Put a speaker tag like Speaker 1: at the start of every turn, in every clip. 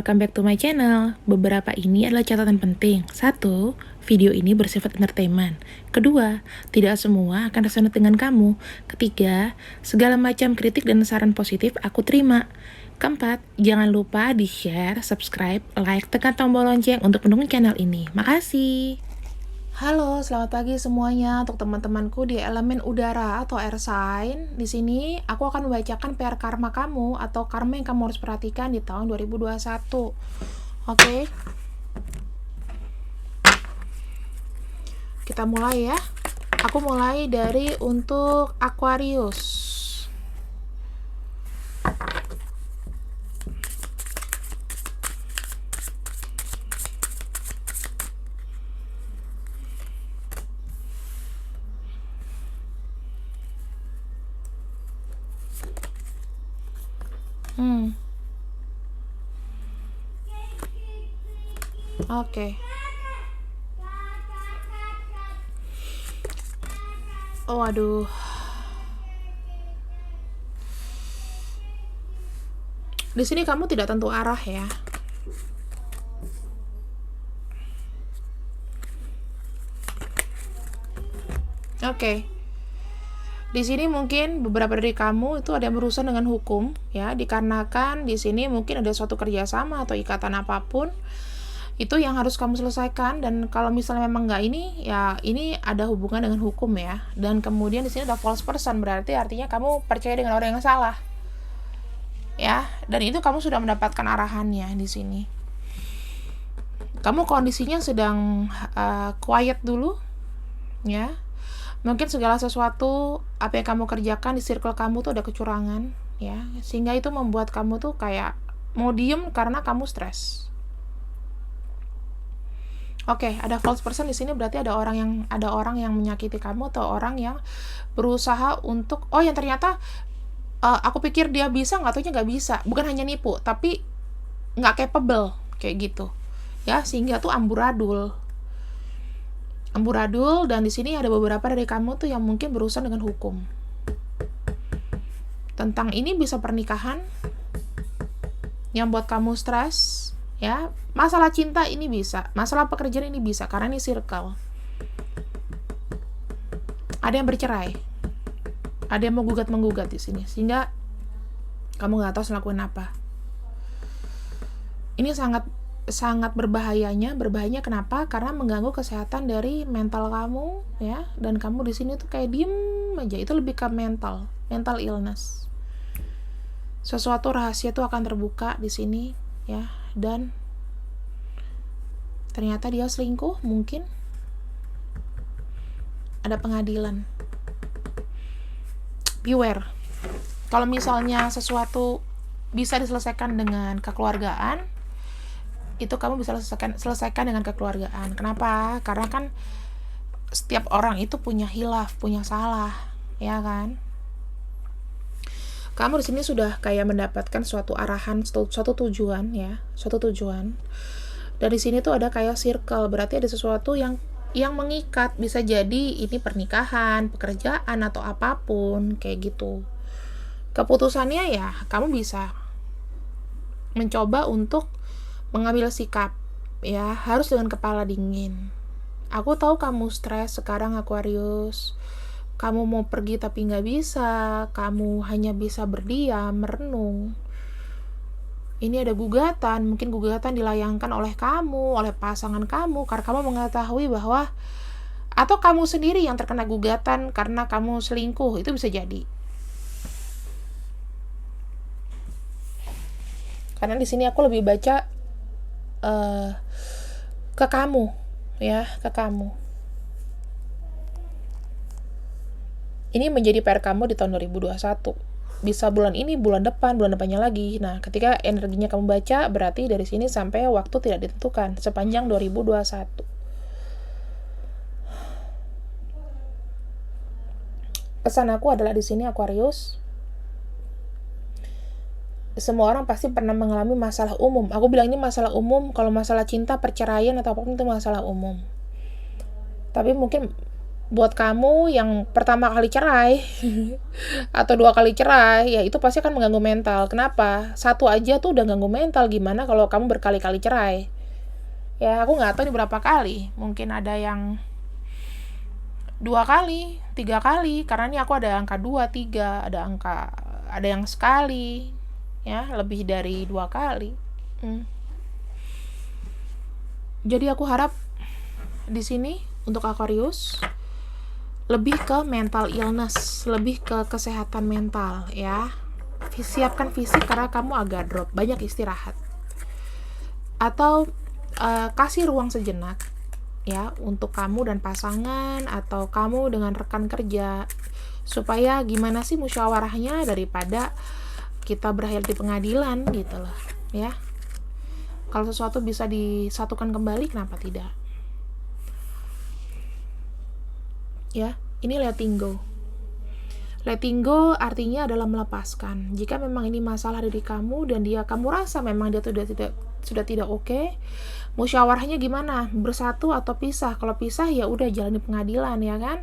Speaker 1: welcome back to my channel. Beberapa ini adalah catatan penting. 1. Video ini bersifat entertainment. 2. Tidak semua akan resonate dengan kamu. 3. Segala macam kritik dan saran positif aku terima. 4. Jangan lupa di-share, subscribe, like, tekan tombol lonceng untuk mendukung channel ini. Makasih. Halo, selamat pagi semuanya untuk teman-temanku di elemen udara atau air sign. Di sini aku akan membacakan PR karma kamu atau karma yang kamu harus perhatikan di tahun 2021. Oke. Kita mulai ya. Aku mulai dari untuk Aquarius. Oke. Oh, aduh. Di sini kamu tidak tentu arah ya. Oke. Di sini mungkin beberapa dari kamu itu ada yang berurusan dengan hukum ya, dikarenakan di sini mungkin ada suatu kerjasama atau ikatan apapun itu yang harus kamu selesaikan, dan kalau misalnya memang nggak ini ya ini ada hubungan dengan hukum ya. Dan kemudian di sini ada false person, berarti artinya kamu percaya dengan orang yang salah ya, dan itu kamu sudah mendapatkan arahannya. Di sini kamu kondisinya sedang quiet dulu ya. Mungkin segala sesuatu apa yang kamu kerjakan di circle kamu tuh ada kecurangan ya, sehingga itu membuat kamu tuh kayak mau diem karena kamu stres. Oke, ada false person di sini, berarti ada orang yang menyakiti kamu atau orang yang berusaha untuk yang ternyata aku pikir dia bisa, nggak taunya nggak bisa. Bukan hanya nipu, tapi nggak capable kayak gitu ya, sehingga tuh amburadul. Dan di sini ada beberapa dari kamu tuh yang mungkin berurusan dengan hukum. Tentang ini bisa pernikahan yang buat kamu stres ya. Masalah cinta ini bisa, masalah pekerjaan ini bisa, karena ini circle. Ada yang bercerai, ada yang mau menggugat di sini, sehingga kamu nggak tahu ngelakuin apa. Ini sangat berbahayanya kenapa? Karena mengganggu kesehatan dari mental kamu ya, dan kamu di sini tuh kayak diem aja. Itu lebih ke mental illness. Sesuatu rahasia tuh akan terbuka di sini ya, dan ternyata dia selingkuh, mungkin ada pengadilan. Beware. Kalau misalnya sesuatu bisa diselesaikan dengan kekeluargaan, itu kamu bisa selesaikan dengan kekeluargaan. Kenapa? Karena kan setiap orang itu punya hilaf, punya salah, ya kan? Kamu di sini sudah kayak mendapatkan suatu arahan, suatu tujuan ya, suatu tujuan. Dan di sini tuh ada kayak circle, berarti ada sesuatu yang mengikat, bisa jadi ini pernikahan, pekerjaan atau apapun kayak gitu. Keputusannya ya kamu bisa mencoba untuk mengambil sikap ya, harus dengan kepala dingin. Aku tahu kamu stres sekarang Aquarius. Kamu mau pergi tapi nggak bisa, kamu hanya bisa berdiam, merenung. Ini ada gugatan, mungkin gugatan dilayangkan oleh kamu, oleh pasangan kamu, karena kamu mengetahui bahwa, atau kamu sendiri yang terkena gugatan karena kamu selingkuh, itu bisa jadi. Karena di sini aku lebih baca ke kamu ya, ke kamu. Ini menjadi PR kamu di tahun 2021. Bisa bulan ini, bulan depannya lagi. Nah, ketika energinya kamu baca, berarti dari sini sampai waktu tidak ditentukan sepanjang 2021. Pesan aku adalah di sini Aquarius, semua orang pasti pernah mengalami masalah umum. Aku bilang ini masalah umum. Kalau masalah cinta, perceraian atau apapun itu masalah umum. Tapi mungkin Buat kamu yang pertama kali cerai atau 2 kali cerai, ya itu pasti akan mengganggu mental. Kenapa? Satu aja tuh udah ganggu mental, gimana kalau kamu berkali-kali cerai? Ya aku nggak tahu ini berapa kali. Mungkin ada yang 2 kali, 3 kali, karena ini aku ada angka 2, 3, ada yang sekali, ya lebih dari 2 kali. Jadi aku harap di sini untuk Aquarius lebih ke mental illness, lebih ke kesehatan mental ya. Siapkan fisik karena kamu agak drop, banyak istirahat. Atau kasih ruang sejenak ya untuk kamu dan pasangan atau kamu dengan rekan kerja, supaya gimana sih musyawarahnya daripada kita berakhir di pengadilan gitu loh ya. Kalau sesuatu bisa disatukan kembali, kenapa tidak ya. Ini letting go. Letting go artinya adalah melepaskan. Jika memang ini masalah dari kamu dan kamu rasa memang dia sudah tidak oke, musyawarahnya gimana? Bersatu atau pisah? Kalau pisah ya udah jalani pengadilan ya kan.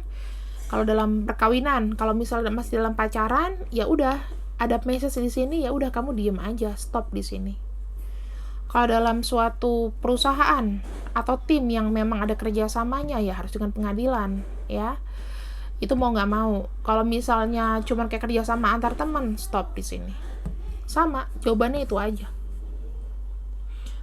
Speaker 1: Kalau dalam perkawinan, kalau misalnya masih dalam pacaran, ya udah ada message di sini, ya udah kamu diem aja, stop di sini. Kalau dalam suatu perusahaan atau tim yang memang ada kerjasamanya, ya harus dengan pengadilan ya. Itu mau nggak mau. Kalau misalnya cuma kayak kerjasama antar teman, stop di sini. Sama, jawabannya itu aja.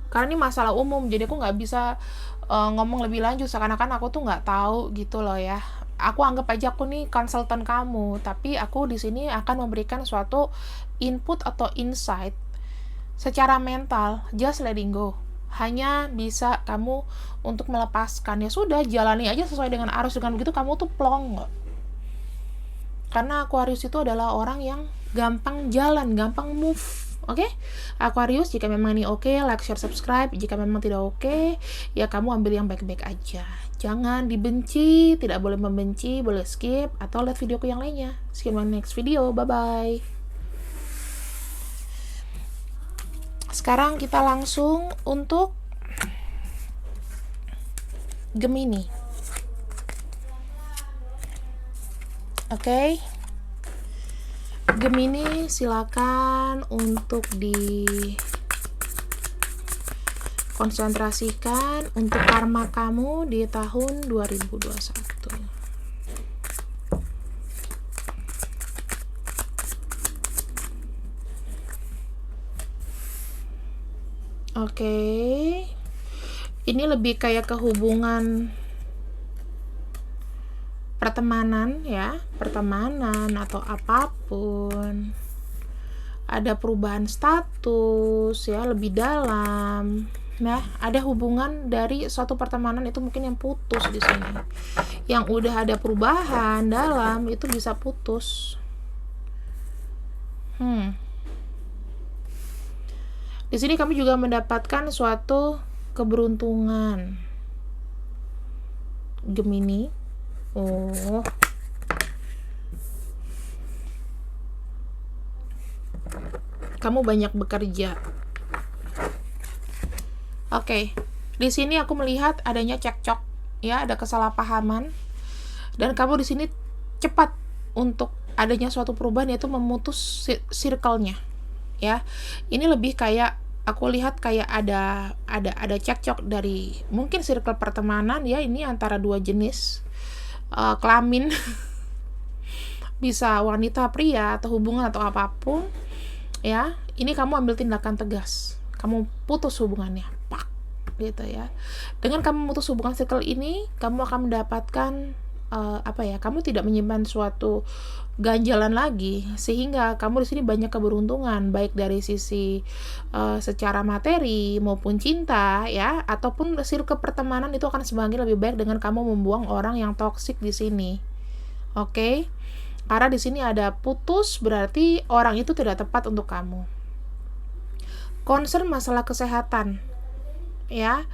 Speaker 1: Karena ini masalah umum, jadi aku nggak bisa ngomong lebih lanjut seakan-akan aku tuh nggak tahu gitu loh ya. Aku anggap aja aku nih konsultan kamu, tapi aku di sini akan memberikan suatu input atau insight secara mental. Just letting go, hanya bisa kamu untuk melepaskan. Ya sudah, jalani aja sesuai dengan arus. Dengan begitu kamu tuh plong kok. Karena Aquarius itu adalah orang yang gampang jalan, gampang move. Oke? Aquarius, jika memang ini oke, like, share, subscribe. Jika memang tidak oke, ya kamu ambil yang baik-baik aja. Jangan dibenci, tidak boleh membenci, boleh skip atau lihat videoku yang lainnya. See you in my next video. Bye-bye. Sekarang kita langsung untuk Gemini. Oke. Gemini, silakan untuk konsentrasikan untuk karma kamu di tahun 2021. Oke. Ini lebih kayak ke hubungan pertemanan ya, pertemanan atau apapun. Ada perubahan status ya, lebih dalam. Nah, ada hubungan dari suatu pertemanan itu mungkin yang putus di sini. Yang udah ada perubahan dalam itu bisa putus. Di sini kamu juga mendapatkan suatu keberuntungan. Gemini. Oh. Kamu banyak bekerja. Oke. Di sini aku melihat adanya cekcok, ya, ada kesalahpahaman. Dan kamu di sini cepat untuk adanya suatu perubahan, yaitu memutus circle-nya. Ya. Ini lebih kayak aku lihat kayak ada cekcok dari mungkin circle pertemanan ya, ini antara dua jenis kelamin. Bisa wanita pria atau hubungan atau apapun ya. Ini kamu ambil tindakan tegas, kamu putus hubungannya, pak, gitu ya. Dengan kamu memutus hubungan circle ini, kamu akan mendapatkan kamu tidak menyimpan suatu ganjalan lagi, sehingga kamu di sini banyak keberuntungan, baik dari sisi secara materi maupun cinta ya, ataupun circle pertemanan itu akan semakin lebih baik dengan kamu membuang orang yang toksik di sini. Oke? Karena di sini ada putus, berarti orang itu tidak tepat untuk kamu. Concern masalah kesehatan ya.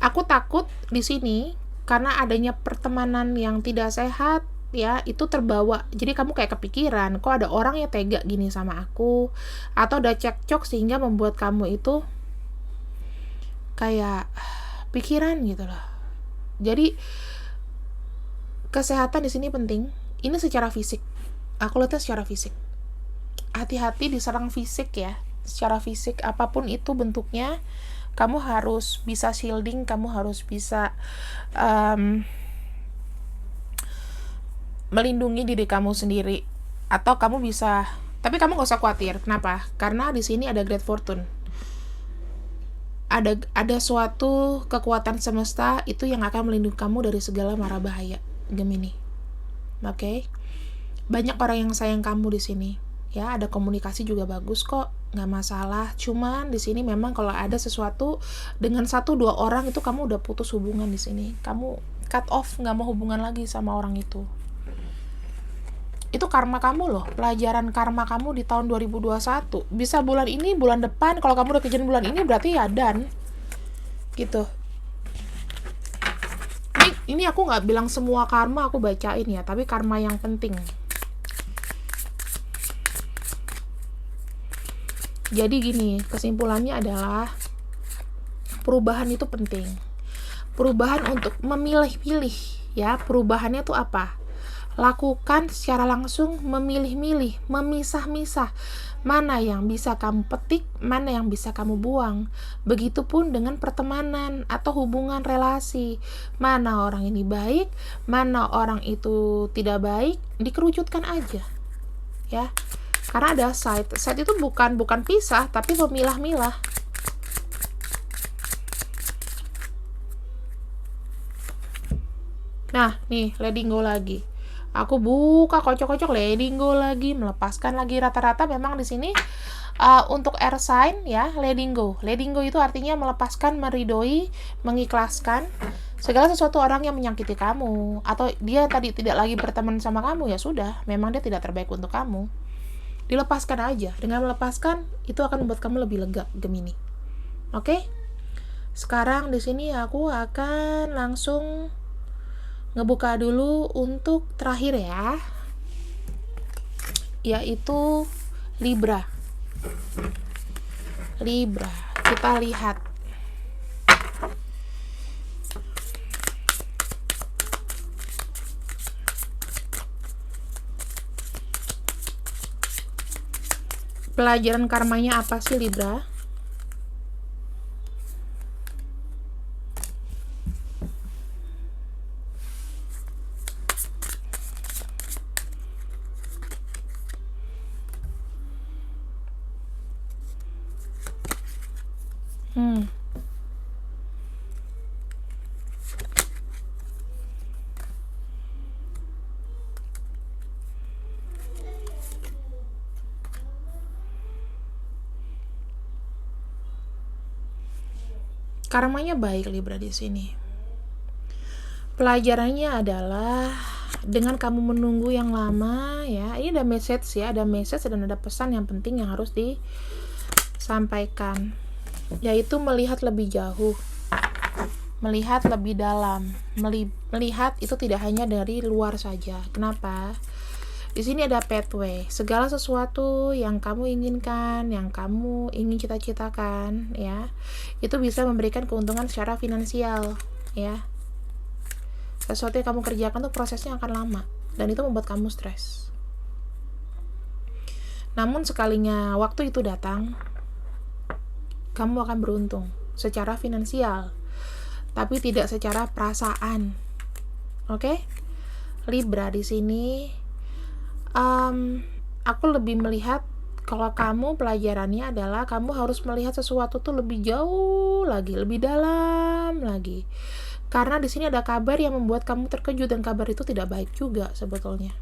Speaker 1: Aku takut di sini karena adanya pertemanan yang tidak sehat ya, itu terbawa. Jadi kamu kayak kepikiran, kok ada orang yang tega gini sama aku, atau ada cekcok sehingga membuat kamu itu kayak pikiran gitu loh. Jadi Kesehatan di sini penting. Ini secara fisik. Aku lihatnya secara fisik. Hati-hati diserang fisik ya. Secara fisik apapun itu bentuknya, kamu harus bisa shielding, kamu harus bisa melindungi diri kamu sendiri. Atau kamu bisa, tapi kamu gak usah khawatir. Kenapa? Karena di sini ada Great Fortune. Ada suatu kekuatan semesta itu yang akan melindungi kamu dari segala mara bahaya, Gemini. Oke? Banyak orang yang sayang kamu di sini. Ya, ada komunikasi juga bagus kok, nggak masalah. Cuman di sini memang kalau ada sesuatu dengan 1-2 orang itu kamu udah putus hubungan di sini. Kamu cut off, nggak mau hubungan lagi sama orang itu. Itu karma kamu loh, pelajaran karma kamu di tahun 2021. Bisa bulan ini, bulan depan, kalau kamu udah kejadian bulan ini berarti ya dan gitu. Ini aku nggak bilang semua karma aku bacain ya, tapi karma yang penting. Jadi gini, kesimpulannya adalah perubahan itu penting. Perubahan untuk memilih-pilih ya, perubahannya tuh apa? Lakukan secara langsung, memilih-milih, memisah-misah. Mana yang bisa kamu petik, mana yang bisa kamu buang. Begitupun dengan pertemanan atau hubungan relasi. Mana orang ini baik, mana orang itu tidak baik, dikerucutkan aja. Ya. Karena ada side itu bukan pisah, tapi memilah-milah. Nah, nih, letting go lagi. Aku buka kocok-kocok letting go lagi, melepaskan lagi. Rata-rata memang di sini untuk air sign ya, letting go. Letting go itu artinya melepaskan, meridoi, mengikhlaskan segala sesuatu orang yang menyakiti kamu, atau dia tadi tidak lagi berteman sama kamu, ya sudah, memang dia tidak terbaik untuk kamu. Dilepaskan aja. Dengan melepaskan itu akan membuat kamu lebih lega, Gemini. Oke? Sekarang di sini aku akan langsung ngebuka dulu untuk terakhir ya. Yaitu Libra. Libra. Kita lihat. Pelajaran karmanya apa sih Libra? Karmanya baik Libra di sini. Pelajarannya adalah dengan kamu menunggu yang lama ya, ini ada message ya, ada message dan ada pesan yang penting yang harus disampaikan, yaitu melihat lebih jauh, melihat lebih dalam, melihat itu tidak hanya dari luar saja. Kenapa? Di sini ada pathway, segala sesuatu yang kamu inginkan, yang kamu ingin cita-citakan, ya, itu bisa memberikan keuntungan secara finansial, ya. Sesuatu yang kamu kerjakan tuh prosesnya akan lama, dan itu membuat kamu stres. Namun sekalinya waktu itu datang, kamu akan beruntung secara finansial, tapi tidak secara perasaan. Oke? Libra di sini. Aku lebih melihat kalau kamu pelajarannya adalah kamu harus melihat sesuatu tuh lebih jauh lagi, lebih dalam lagi. Karena di sini ada kabar yang membuat kamu terkejut, dan kabar itu tidak baik juga sebetulnya.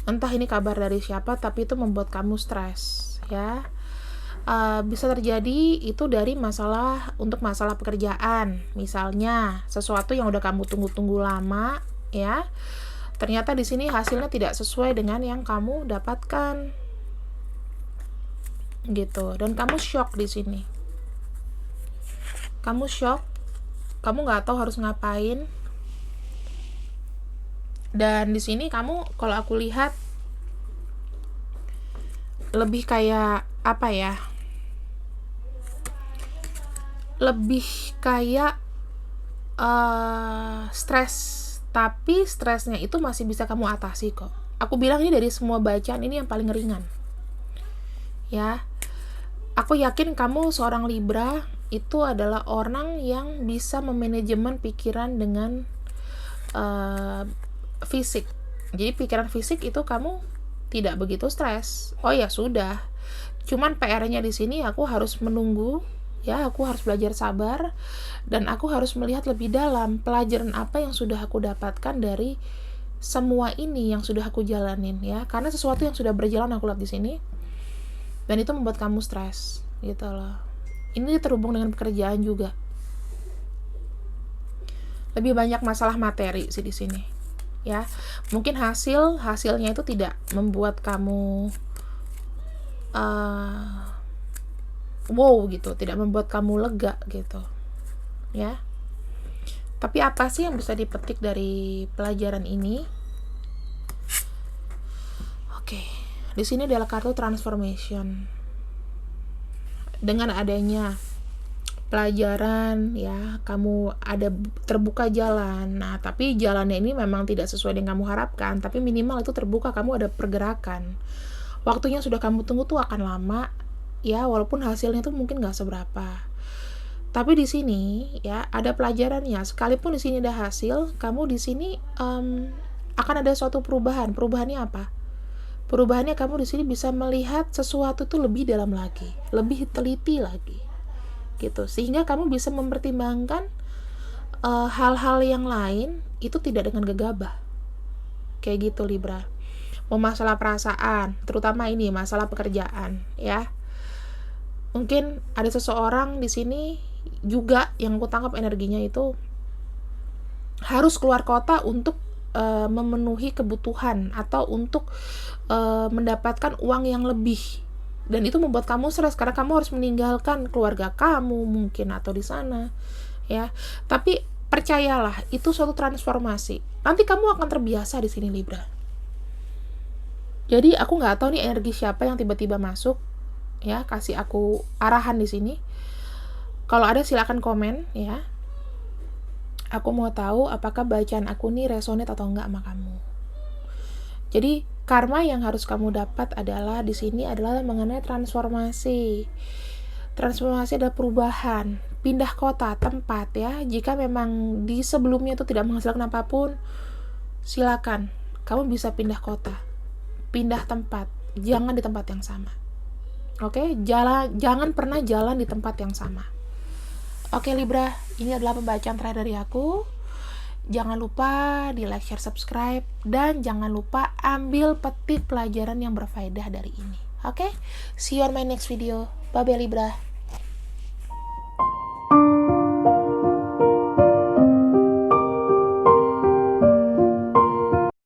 Speaker 1: Entah ini kabar dari siapa, tapi itu membuat kamu stres, ya. Bisa terjadi itu dari untuk masalah pekerjaan, misalnya sesuatu yang udah kamu tunggu-tunggu lama, ya. Ternyata di sini hasilnya tidak sesuai dengan yang kamu dapatkan, gitu. Dan kamu shock di sini. Kamu shock, kamu nggak tahu harus ngapain. Dan di sini kamu, kalau aku lihat, lebih kayak apa ya? Lebih kayak stres Tapi stresnya itu masih bisa kamu atasi kok. Aku bilang ini dari semua bacaan ini yang paling ringan. Ya. Aku yakin kamu seorang Libra itu adalah orang yang bisa memanajemen pikiran dengan fisik. Jadi pikiran fisik itu kamu tidak begitu stres. Oh ya sudah. Cuman PR-nya di sini aku harus menunggu, ya, aku harus belajar sabar dan aku harus melihat lebih dalam pelajaran apa yang sudah aku dapatkan dari semua ini yang sudah aku jalanin, ya. Karena sesuatu yang sudah berjalan aku lihat di sini dan itu membuat kamu stres, gitu loh. Ini terhubung dengan pekerjaan juga. Lebih banyak masalah materi sih di sini, ya. Mungkin hasilnya itu tidak membuat kamu wow gitu, tidak membuat kamu lega gitu, ya. Tapi apa sih yang bisa dipetik dari pelajaran ini? Oke, di sini adalah kartu transformation. Dengan adanya pelajaran, ya, kamu ada terbuka jalan. Nah, tapi jalannya ini memang tidak sesuai dengan kamu harapkan, tapi minimal itu terbuka, kamu ada pergerakan. Waktunya sudah kamu tunggu tuh akan lama, ya, walaupun hasilnya tuh mungkin nggak seberapa. Tapi di sini, ya, ada pelajarannya. Sekalipun di sini ada hasil, kamu di sini akan ada suatu perubahan. Perubahannya apa? Perubahannya kamu di sini bisa melihat sesuatu itu lebih dalam lagi, lebih teliti lagi, gitu. Sehingga kamu bisa mempertimbangkan hal-hal yang lain itu tidak dengan gegabah. Kayak gitu, Libra. Mau masalah perasaan, terutama ini masalah pekerjaan, ya. Mungkin ada seseorang di sini juga yang aku tangkap energinya itu harus keluar kota untuk memenuhi kebutuhan atau untuk mendapatkan uang yang lebih, dan itu membuat kamu stres karena kamu harus meninggalkan keluarga kamu mungkin atau di sana, ya. Tapi percayalah, itu suatu transformasi. Nanti kamu akan terbiasa di sini, Libra. Jadi aku nggak tahu nih energi siapa yang tiba-tiba masuk, ya, kasih aku arahan di sini. Kalau ada silakan komen, ya. Aku mau tahu apakah bacaan aku nih resonate atau enggak sama kamu. Jadi karma yang harus kamu dapat adalah di sini adalah mengenai transformasi. Transformasi adalah perubahan, pindah kota, tempat, ya. Jika memang di sebelumnya itu tidak menghasilkan apapun, silakan. Kamu bisa pindah kota, pindah tempat, jangan di tempat yang sama. Oke, jangan pernah jalan di tempat yang sama. Oke, Libra, ini adalah pembacaan terakhir dari aku. Jangan lupa di like, share, subscribe, dan jangan lupa ambil petik pelajaran yang berfaedah dari ini. Oke, see you on my next video. Bye-bye, Libra.